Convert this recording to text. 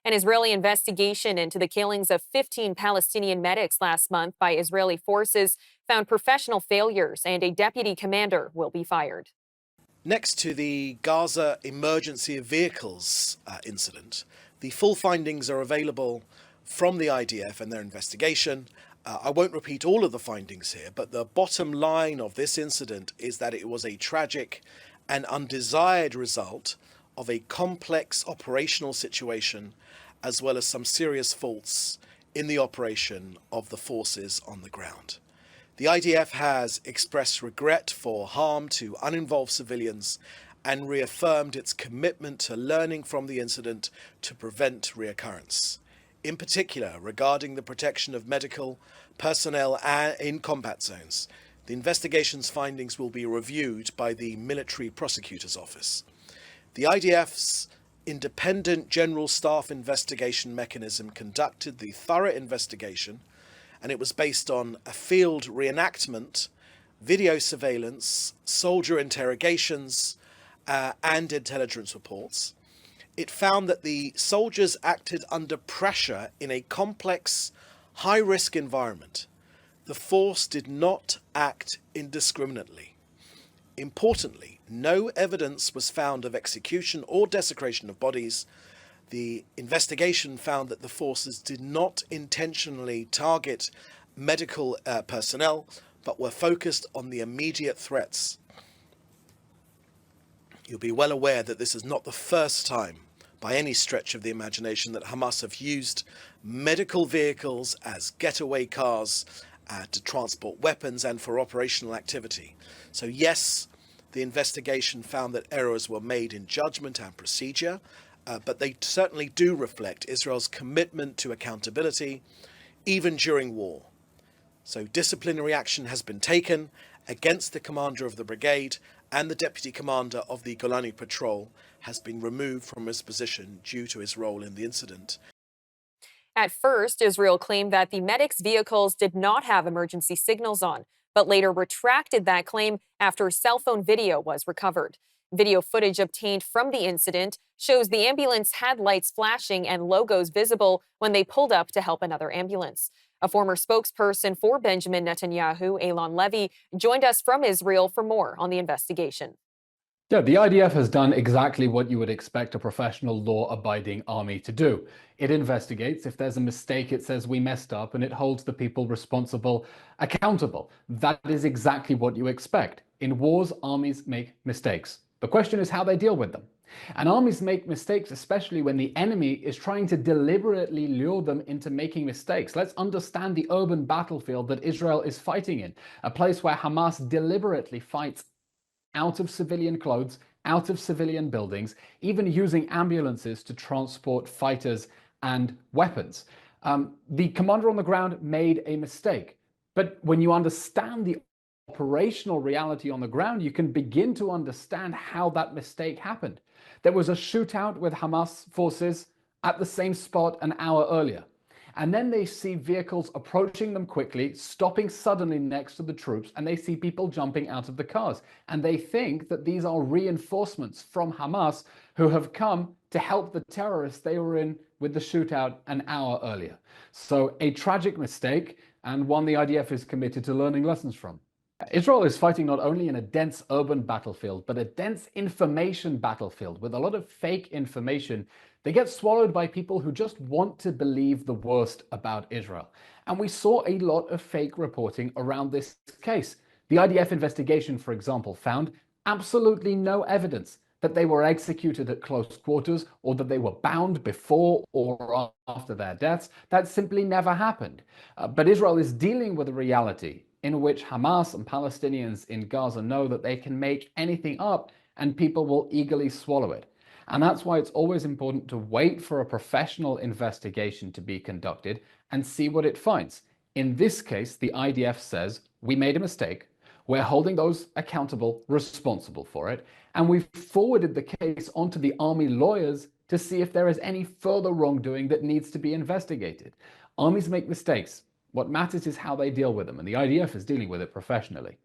An Israeli investigation into the killings of 15 Palestinian medics last month by Israeli forces found professional failures, and a deputy commander will be fired. Next to the Gaza emergency vehicles incident, the full findings are available from the IDF and their investigation. I won't repeat all of the findings here, but the bottom line of this incident is that it was a tragic and undesired result of a complex operational situation, as well as some serious faults in the operation of the forces on the ground. The IDF has expressed regret for harm to uninvolved civilians and reaffirmed its commitment to learning from the incident to prevent reoccurrence. In particular, regarding the protection of medical personnel in combat zones, the investigation's findings will be reviewed by the Military Prosecutor's Office. The IDF's Independent General Staff Investigation Mechanism conducted the thorough investigation, and it was based on a field reenactment, video surveillance, soldier interrogations, and intelligence reports. It found that the soldiers acted under pressure in a complex, high-risk environment. The force did not act indiscriminately. Importantly, no evidence was found of execution or desecration of bodies. The investigation found that the forces did not intentionally target medical personnel, but were focused on the immediate threats. You'll be well aware that this is not the first time, by any stretch of the imagination, that Hamas have used medical vehicles as getaway cars to transport weapons and for operational activity. So yes, the investigation found that errors were made in judgment and procedure, but they certainly do reflect Israel's commitment to accountability, even during war. So disciplinary action has been taken against the commander of the brigade, and the deputy commander of the Golani Patrol has been removed from his position due to his role in the incident. At first, Israel claimed that the medics' vehicles did not have emergency signals on, but later retracted that claim after cell phone video was recovered. Video footage obtained from the incident shows the ambulance had lights flashing and logos visible when they pulled up to help another ambulance. A former spokesperson for Benjamin Netanyahu, Eylon Levy, joined us from Israel for more on the investigation. Yeah, the IDF has done exactly what you would expect a professional law-abiding army to do. It investigates. If there's a mistake, it says we messed up, and it holds the people responsible accountable. That is exactly what you expect. In wars, armies make mistakes. The question is how they deal with them. And armies make mistakes, especially when the enemy is trying to deliberately lure them into making mistakes. Let's understand the urban battlefield that Israel is fighting in, a place where Hamas deliberately fights out of civilian clothes, out of civilian buildings, even using ambulances to transport fighters and weapons. The commander on the ground made a mistake. But when you understand the operational reality on the ground, you can begin to understand how that mistake happened. There was a shootout with Hamas forces at the same spot an hour earlier. And then they see vehicles approaching them quickly, stopping suddenly next to the troops, and they see people jumping out of the cars. And they think that these are reinforcements from Hamas who have come to help the terrorists they were in with the shootout an hour earlier. So a tragic mistake, and one the IDF is committed to learning lessons from. Israel is fighting not only in a dense urban battlefield, but a dense information battlefield with a lot of fake information. They get swallowed by people who just want to believe the worst about Israel. And we saw a lot of fake reporting around this case. The IDF investigation, for example, found absolutely no evidence that they were executed at close quarters or that they were bound before or after their deaths. That simply never happened. But Israel is dealing with a reality in which Hamas and Palestinians in Gaza know that they can make anything up and people will eagerly swallow it. And that's why it's always important to wait for a professional investigation to be conducted and see what it finds. In this case, the IDF says, we made a mistake, we're holding those accountable, responsible for it, and we've forwarded the case onto the army lawyers to see if there is any further wrongdoing that needs to be investigated. Armies make mistakes. What matters is how they deal with them, and the IDF is dealing with it professionally.